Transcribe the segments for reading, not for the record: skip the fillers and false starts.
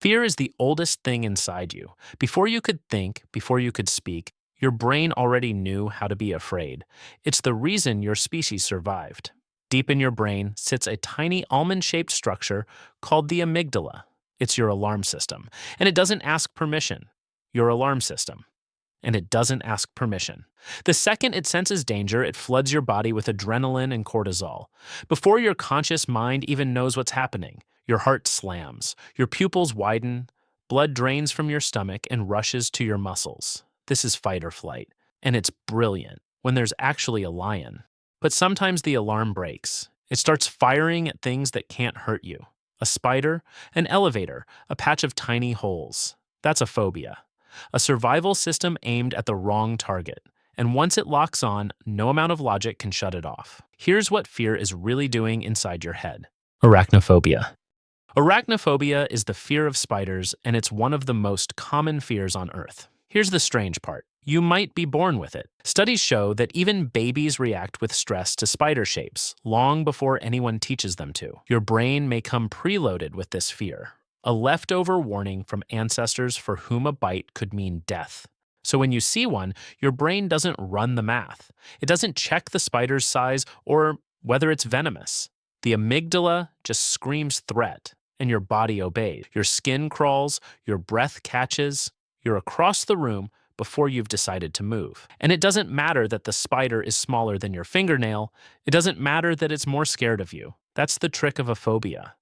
Fear is the oldest thing inside you. Before you could think, before you could speak, your brain already knew how to be afraid. It's the reason your species survived. Deep in your brain sits a tiny almond-shaped structure called the amygdala. It's your alarm system, and it doesn't ask permission. Your alarm system. And it doesn't ask permission. The second it senses danger, it floods your body with adrenaline and cortisol. Before your conscious mind even knows what's happening, your heart slams, your pupils widen, blood drains from your stomach and rushes to your muscles. This is fight or flight, and it's brilliant when there's actually a lion. But sometimes the alarm breaks. It starts firing at things that can't hurt you. A spider, an elevator, a patch of tiny holes. That's a phobia. A survival system aimed at the wrong target. And once it locks on, no amount of logic can shut it off. Here's what fear is really doing inside your head. Arachnophobia. Arachnophobia is the fear of spiders, and it's one of the most common fears on Earth. Here's the strange part. You might be born with it. Studies show that even babies react with stress to spider shapes long before anyone teaches them to. Your brain may come preloaded with this fear, a leftover warning from ancestors for whom a bite could mean death. So when you see one, your brain doesn't run the math. It doesn't check the spider's size or whether it's venomous. The amygdala just screams threat, and your body obeys. Your skin crawls, your breath catches, you're across the room before you've decided to move. And it doesn't matter that the spider is smaller than your fingernail. It doesn't matter that it's more scared of you. That's the trick of a phobia.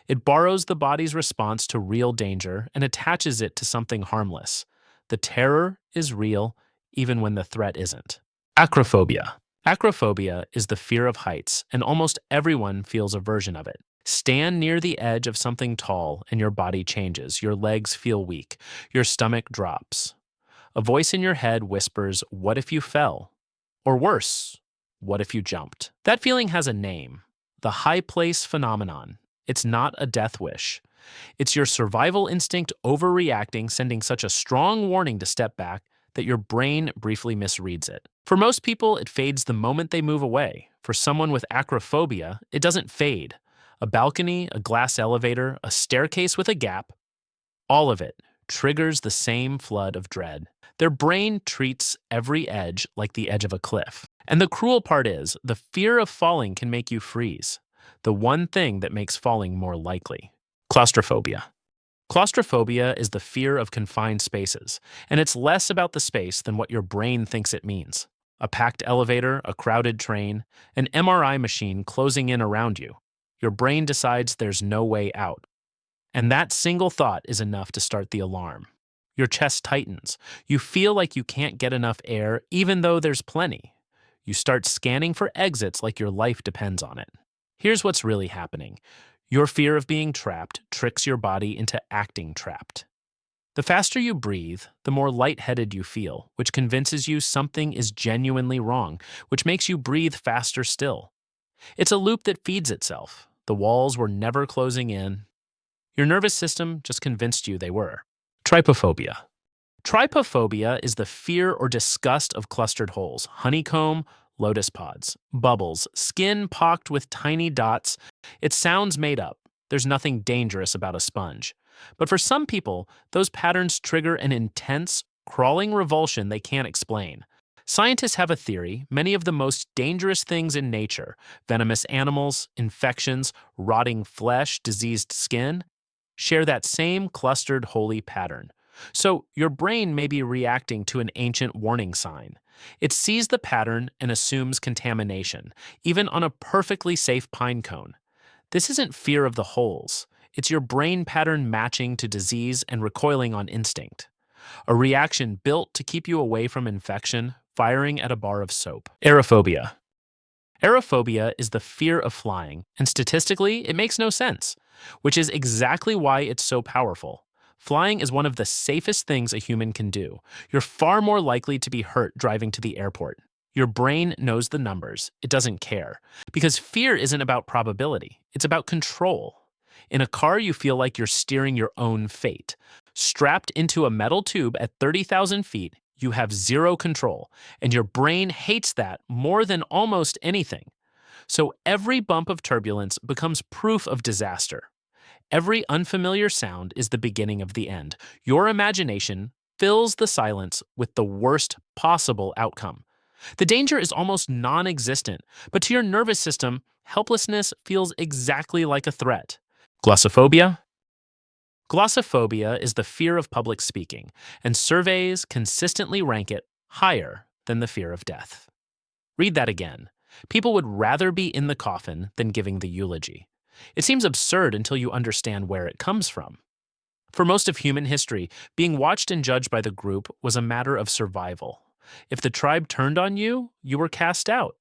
It borrows the body's response to real danger and attaches it to something harmless. The terror is real, even when the threat isn't. Acrophobia. Acrophobia is the fear of heights, and almost everyone feels a version of it. Stand near the edge of something tall and your body changes. Your legs feel weak. Your stomach drops. A voice in your head whispers, "What if you fell?" Or worse, "What if you jumped?" That feeling has a name, the high place phenomenon. It's not a death wish. It's your survival instinct overreacting, sending such a strong warning to step back that your brain briefly misreads it. For most people, it fades the moment they move away. For someone with acrophobia, it doesn't fade. A balcony, a glass elevator, a staircase with a gap, all of it triggers the same flood of dread. Their brain treats every edge like the edge of a cliff. And the cruel part is, the fear of falling can make you freeze. The one thing that makes falling more likely. Claustrophobia. Claustrophobia is the fear of confined spaces, and it's less about the space than what your brain thinks it means. A packed elevator, a crowded train, an MRI machine closing in around you. Your brain decides there's no way out. And that single thought is enough to start the alarm. Your chest tightens. You feel like you can't get enough air, even though there's plenty. You start scanning for exits like your life depends on it. Here's what's really happening. Your fear of being trapped tricks your body into acting trapped. The faster you breathe, the more lightheaded you feel, which convinces you something is genuinely wrong, which makes you breathe faster still. It's a loop that feeds itself. The walls were never closing in. Your nervous system just convinced you they were. Trypophobia. Trypophobia is the fear or disgust of clustered holes, honeycomb, lotus pods, bubbles, skin pocked with tiny dots. It sounds made up. There's nothing dangerous about a sponge. But for some people, those patterns trigger an intense, crawling revulsion they can't explain. Scientists have a theory. Many of the most dangerous things in nature, venomous animals, infections, rotting flesh, diseased skin, share that same clustered holy pattern. So your brain may be reacting to an ancient warning sign. It sees the pattern and assumes contamination, even on a perfectly safe pine cone. This isn't fear of the holes. It's your brain pattern matching to disease and recoiling on instinct. A reaction built to keep you away from infection, firing at a bar of soap. Aerophobia. Aerophobia is the fear of flying, and statistically, it makes no sense, which is exactly why it's so powerful. Flying is one of the safest things a human can do. You're far more likely to be hurt driving to the airport. Your brain knows the numbers. It doesn't care. Because fear isn't about probability. It's about control. In a car, you feel like you're steering your own fate. Strapped into a metal tube at 30,000 feet, you have zero control, and your brain hates that more than almost anything. So every bump of turbulence becomes proof of disaster. Every unfamiliar sound is the beginning of the end. Your imagination fills the silence with the worst possible outcome. The danger is almost non existent, but to your nervous system, helplessness feels exactly like a threat. Glossophobia? Glossophobia is the fear of public speaking, and surveys consistently rank it higher than the fear of death. Read that again. People would rather be in the coffin than giving the eulogy. It seems absurd until you understand where it comes from. For most of human history, being watched and judged by the group was a matter of survival. If the tribe turned on you, you were cast out.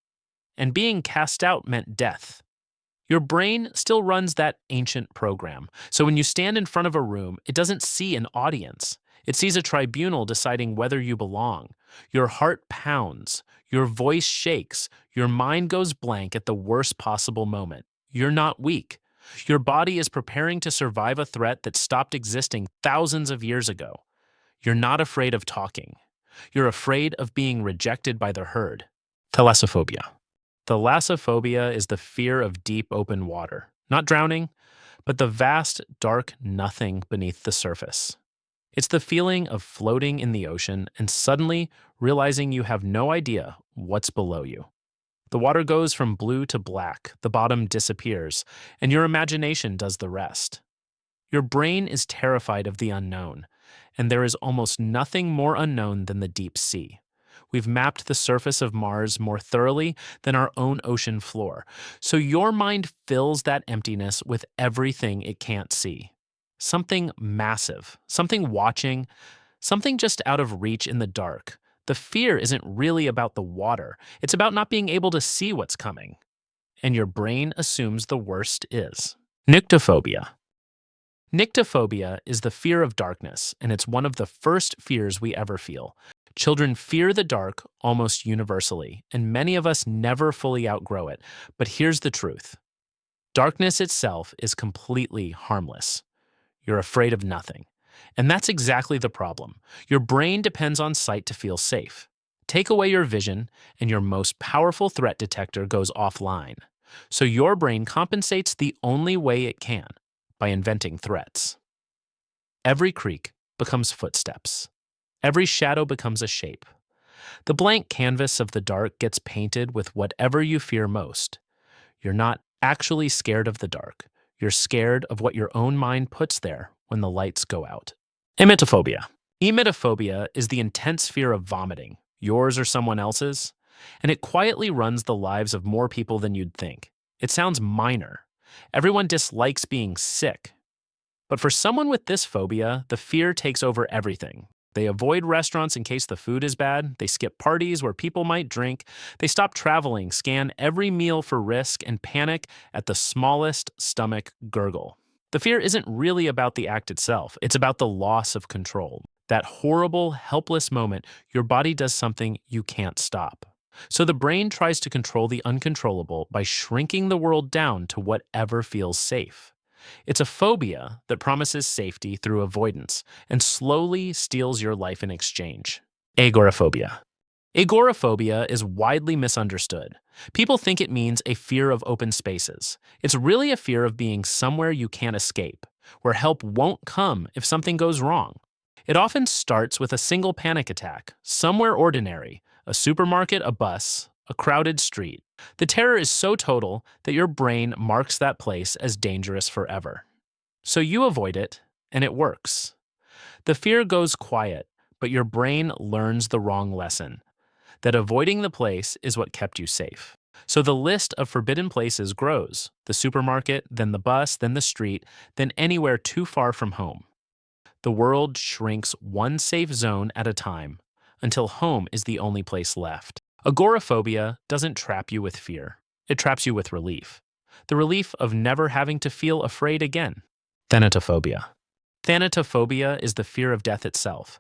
And being cast out meant death. Your brain still runs that ancient program. So when you stand in front of a room, it doesn't see an audience. It sees a tribunal deciding whether you belong. Your heart pounds. Your voice shakes. Your mind goes blank at the worst possible moment. You're not weak. Your body is preparing to survive a threat that stopped existing thousands of years ago. You're not afraid of talking. You're afraid of being rejected by the herd. Thalassophobia. Thalassophobia is the fear of deep open water, not drowning, but the vast, dark nothing beneath the surface. It's the feeling of floating in the ocean and suddenly realizing you have no idea what's below you. The water goes from blue to black, the bottom disappears, and your imagination does the rest. Your brain is terrified of the unknown, and there is almost nothing more unknown than the deep sea. We've mapped the surface of Mars more thoroughly than our own ocean floor, so your mind fills that emptiness with everything it can't see. Something massive, something watching, something just out of reach in the dark. The fear isn't really about the water, it's about not being able to see what's coming. And your brain assumes the worst is. Nyctophobia. Nyctophobia is the fear of darkness, and it's one of the first fears we ever feel. Children fear the dark almost universally, and many of us never fully outgrow it. But here's the truth. Darkness itself is completely harmless. You're afraid of nothing. And that's exactly the problem. Your brain depends on sight to feel safe. Take away your vision, and your most powerful threat detector goes offline. So your brain compensates the only way it can, by inventing threats. Every creak becomes footsteps. Every shadow becomes a shape. The blank canvas of the dark gets painted with whatever you fear most. You're not actually scared of the dark. You're scared of what your own mind puts there when the lights go out. Emetophobia. Emetophobia is the intense fear of vomiting, yours or someone else's, and it quietly runs the lives of more people than you'd think. It sounds minor. Everyone dislikes being sick. But for someone with this phobia, the fear takes over everything. They avoid restaurants in case the food is bad. They skip parties where people might drink. They stop traveling, scan every meal for risk, and panic at the smallest stomach gurgle. The fear isn't really about the act itself. It's about the loss of control. That horrible, helpless moment, your body does something you can't stop. So the brain tries to control the uncontrollable by shrinking the world down to whatever feels safe. It's a phobia that promises safety through avoidance and slowly steals your life in exchange. Agoraphobia. Agoraphobia is widely misunderstood. People think it means a fear of open spaces. It's really a fear of being somewhere you can't escape, where help won't come if something goes wrong. It often starts with a single panic attack, somewhere ordinary, a supermarket, a bus, a crowded street. The terror is so total that your brain marks that place as dangerous forever. So you avoid it, and it works. The fear goes quiet, but your brain learns the wrong lesson, that avoiding the place is what kept you safe. So the list of forbidden places grows, the supermarket, then the bus, then the street, then anywhere too far from home. The world shrinks one safe zone at a time, until home is the only place left. Agoraphobia doesn't trap you with fear. It traps you with relief. The relief of never having to feel afraid again. Thanatophobia. Thanatophobia is the fear of death itself.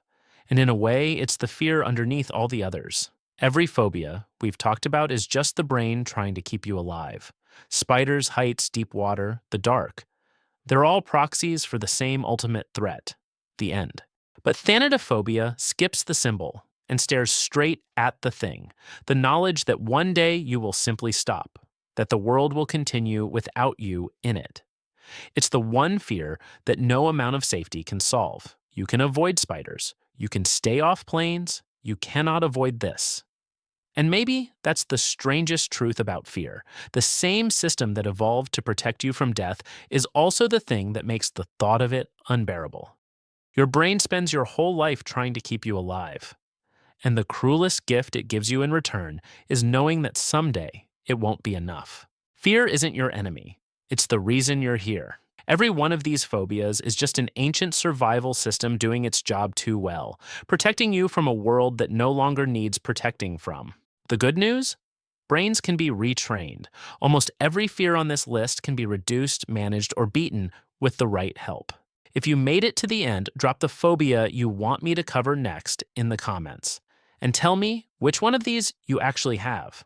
And in a way, it's the fear underneath all the others. Every phobia we've talked about is just the brain trying to keep you alive. Spiders, heights, deep water, the dark. They're all proxies for the same ultimate threat, the end. But thanatophobia skips the symbol and stares straight at the thing, the knowledge that one day you will simply stop, that the world will continue without you in it. It's the one fear that no amount of safety can solve. You can avoid spiders. You can stay off planes. You cannot avoid this. And maybe that's the strangest truth about fear. The same system that evolved to protect you from death is also the thing that makes the thought of it unbearable. Your brain spends your whole life trying to keep you alive. And the cruelest gift it gives you in return is knowing that someday it won't be enough. Fear isn't your enemy. It's the reason you're here. Every one of these phobias is just an ancient survival system doing its job too well, protecting you from a world that no longer needs protecting from. The good news? Brains can be retrained. Almost every fear on this list can be reduced, managed, or beaten with the right help. If you made it to the end, drop the phobia you want me to cover next in the comments. And tell me which one of these you actually have.